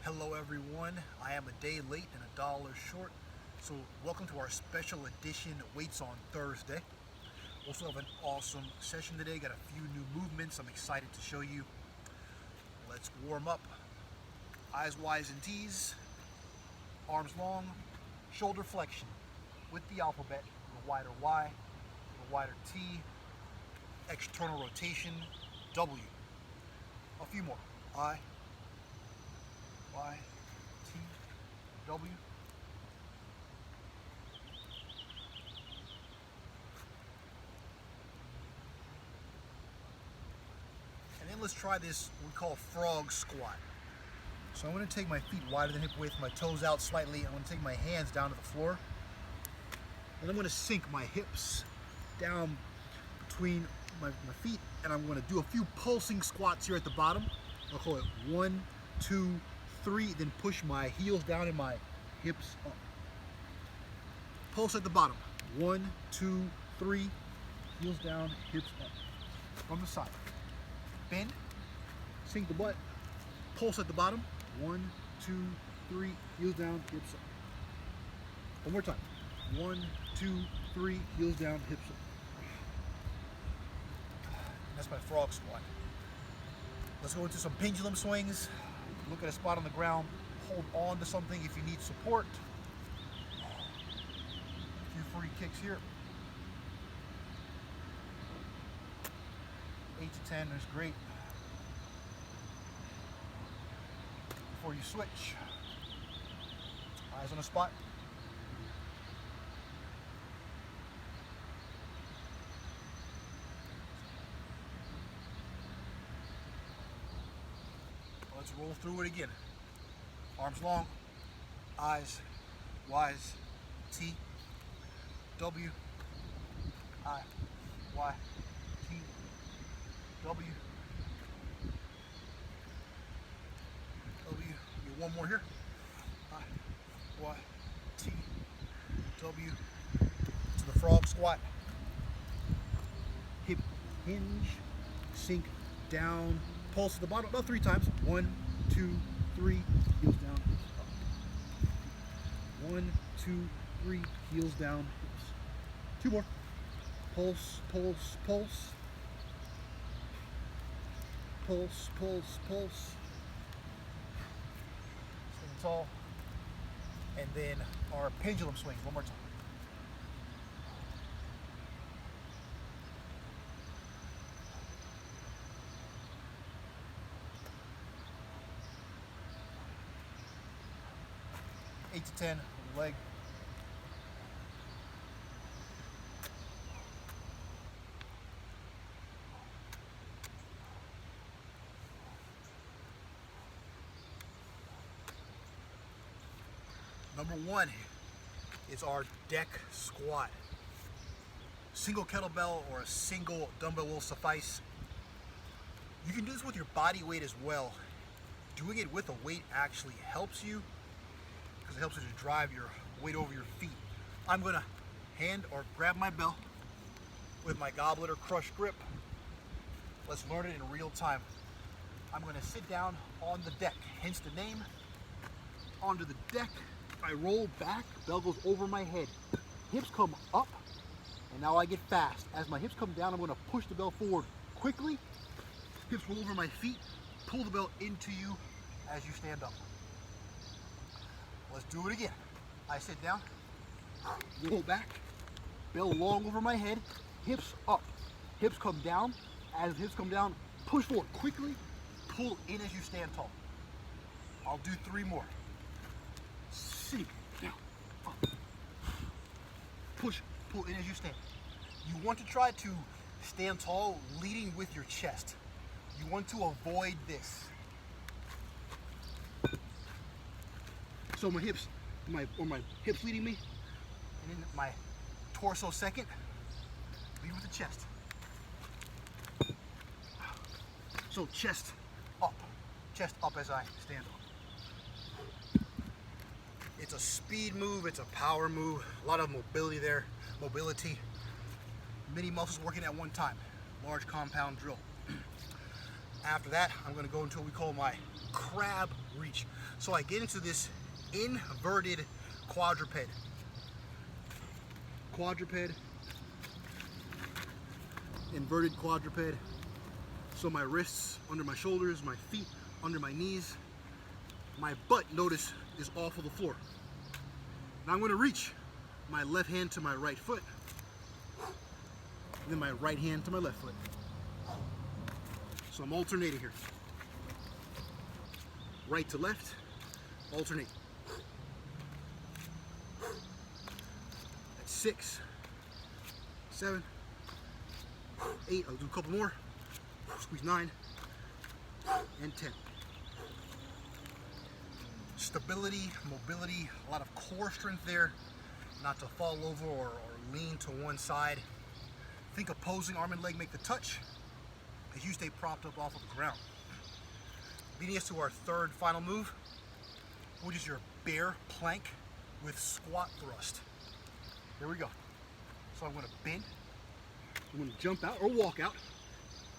Hello everyone, I am a day late and $1 short, so welcome to our special edition Weights on Thursday. Also have an awesome session today, got a few new movements I'm excited to show you. Let's warm up. Eyes, Ys, and Ts, arms long, shoulder flexion with the alphabet, the wider Y, the wider T, external rotation, W. A few more, I, Y, T, W. And then let's try this we call frog squat. So I'm going to take my feet wider than hip width, my toes out slightly. I'm going to take my hands down to the floor. And I'm going to sink my hips down between my feet, and I'm going to do a few pulsing squats here at the bottom. I'll call it 1, 2, 3, then push my heels down and my hips up. Pulse at the bottom. 1, 2, 3, heels down, hips up. From the side. Bend, sink the butt, pulse at the bottom. 1, 2, 3, heels down, hips up. One more time. 1, 2, 3, heels down, hips up. That's my frog squat. Let's go into some pendulum swings. Look at a spot on the ground. Hold on to something if you need support. A few free kicks here. 8 to 10 is great. Before you switch, eyes on the spot. Let's roll through it again. Arms long, eyes, Ys, T, W, I, Y, T, W, W. You one more here. I, Y, T, W. To the frog squat. Hip hinge, sink down. Pulse at the bottom about 3 times. 1, 2, 3, heels down, hips up. 1, 2, 3, heels down, hips. 2 more. Pulse, pulse, pulse. Pulse, pulse, pulse. Stand tall. And then our pendulum swings one more time. Eight to 10 on the leg. Number 1 is our deck squat. Single kettlebell or a single dumbbell will suffice. You can do this with your body weight as well. Doing it with a weight actually helps you because it helps you to drive your weight over your feet. I'm gonna hand or grab my bell with my goblet or crush grip. Let's learn it in real time. I'm gonna sit down on the deck, hence the name. Onto the deck, I roll back, bell goes over my head. Hips come up, and now I get fast. As my hips come down, I'm gonna push the bell forward quickly. Hips roll over my feet, pull the bell into you as you stand up. Let's do it again. I sit down, roll back, bell long over my head, hips up. Hips come down. As hips come down, push forward quickly, pull in as you stand tall. I'll do 3 more. Sink, down, up. Push, pull in as you stand. You want to try to stand tall, leading with your chest. You want to avoid this. So my hips, my hips leading me, and then my torso second, lead with the chest. So chest up as I stand up. It's a speed move, it's a power move, a lot of mobility there, many muscles working at one time, large compound drill. After that, I'm going to go into what we call my crab reach. So I get into this inverted quadruped. Inverted quadruped. So my wrists under my shoulders, my feet under my knees. My butt, notice, is off of the floor. Now I'm going to reach my left hand to my right foot, and then my right hand to my left foot. So I'm alternating here. Right to left, alternate. That's 6, 7, 8. I'll do a couple more. Squeeze 9 and 10. Stability, mobility, a lot of core strength there, not to fall over or lean to one side. Think opposing arm and leg make the touch as you stay propped up off of the ground. Leading us to our third final move, which is your bear plank with squat thrust. Here we go. So I'm going to bend, I'm going to jump out or walk out,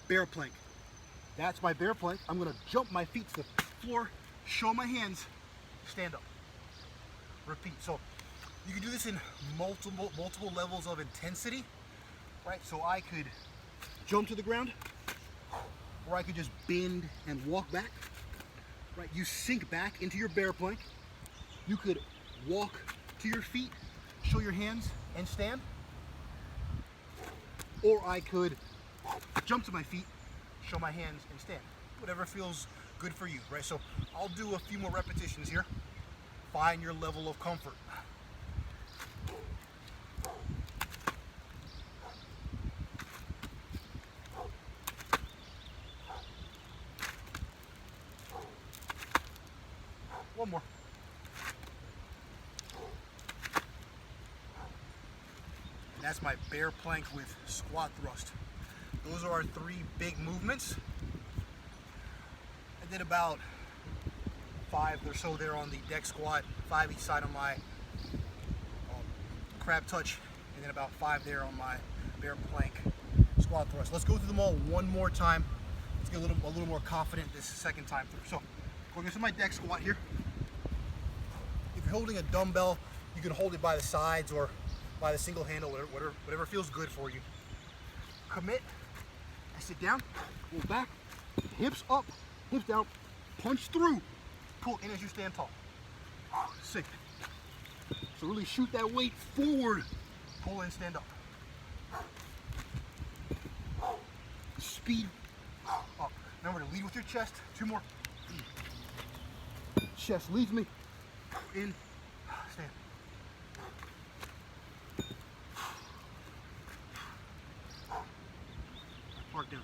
bear plank. That's my bear plank. I'm going to jump my feet to the floor, show my hands, stand up. Repeat. So you can do this in multiple levels of intensity, right? So I could jump to the ground, or I could just bend and walk back, right? You sink back into your bear plank. You could walk to your feet, show your hands, and stand. Or I could jump to my feet, show my hands, and stand. Whatever feels good for you, right? So I'll do a few more repetitions here. Find your level of comfort. One more. And that's my bear plank with squat thrust. Those are our 3 big movements. I did about 5 or so there on the deck squat, 5 each side on my crab touch, and then about 5 there on my bear plank squat thrust. Let's go through them all one more time. Let's get a little more confident this second time through. So, going into my deck squat here. If you're holding a dumbbell, you can hold it by the sides or by the single handle, whatever feels good for you. Commit. I sit down, pull back, hips up, hips down, punch through, pull in as you stand tall. 6. So really shoot that weight forward, pull in, stand up. Speed up. Remember to lead with your chest. 2 more. Chest leads me, in, stand. Mark down.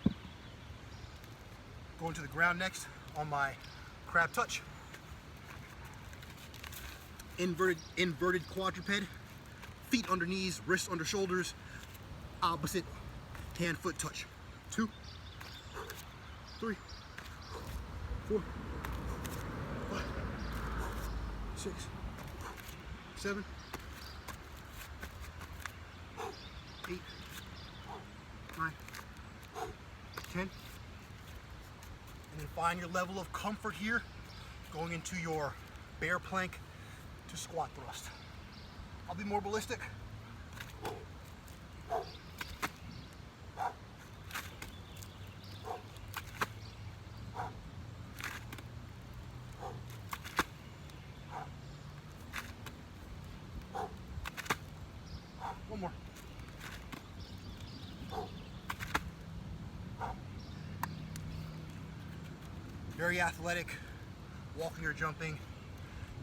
Going to the ground next on my crab touch. Inverted quadruped. Feet under knees, wrists under shoulders. Opposite hand foot touch. 2, 3, 4, 5, 6, 7, 8, 9, 10. And then find your level of comfort here, going into your bear plank to squat thrust. I'll be more ballistic. One more. Very athletic, walking or jumping,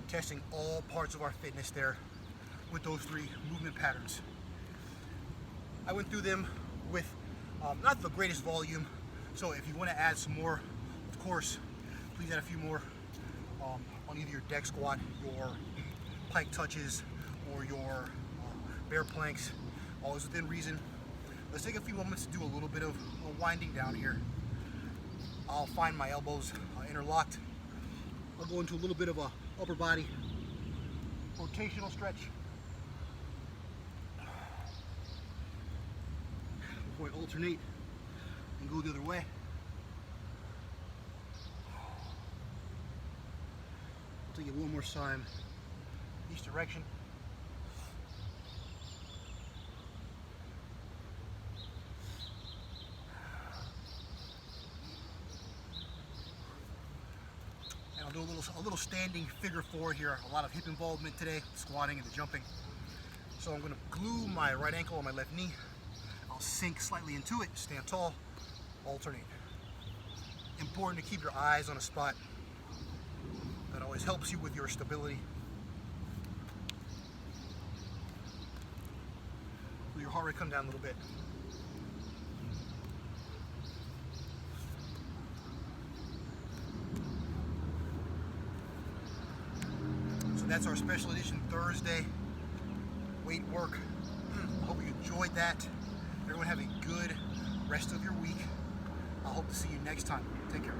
testing all parts of our fitness there with those 3 movement patterns. I went through them with not the greatest volume, so if you want to add some more, of course, please add a few more on either your deck squat, your plank touches, or your bear planks, always within reason. Let's take a few moments to do a little bit of winding down here. I'll find my elbows interlocked. I'll go into a little bit of a upper body rotational stretch. Before I alternate and go the other way. Take it one more time, each direction. And I'll do a little standing figure four here. A lot of hip involvement today, squatting and the jumping. So I'm going to glue my right ankle on my left knee. I'll sink slightly into it, stand tall, alternate. Important to keep your eyes on a spot. That always helps you with your stability. Feel your heart rate come down a little bit. So that's our special edition Thursday weight work. I hope you enjoyed that. Everyone have a good rest of your week. I hope to see you next time. Take care.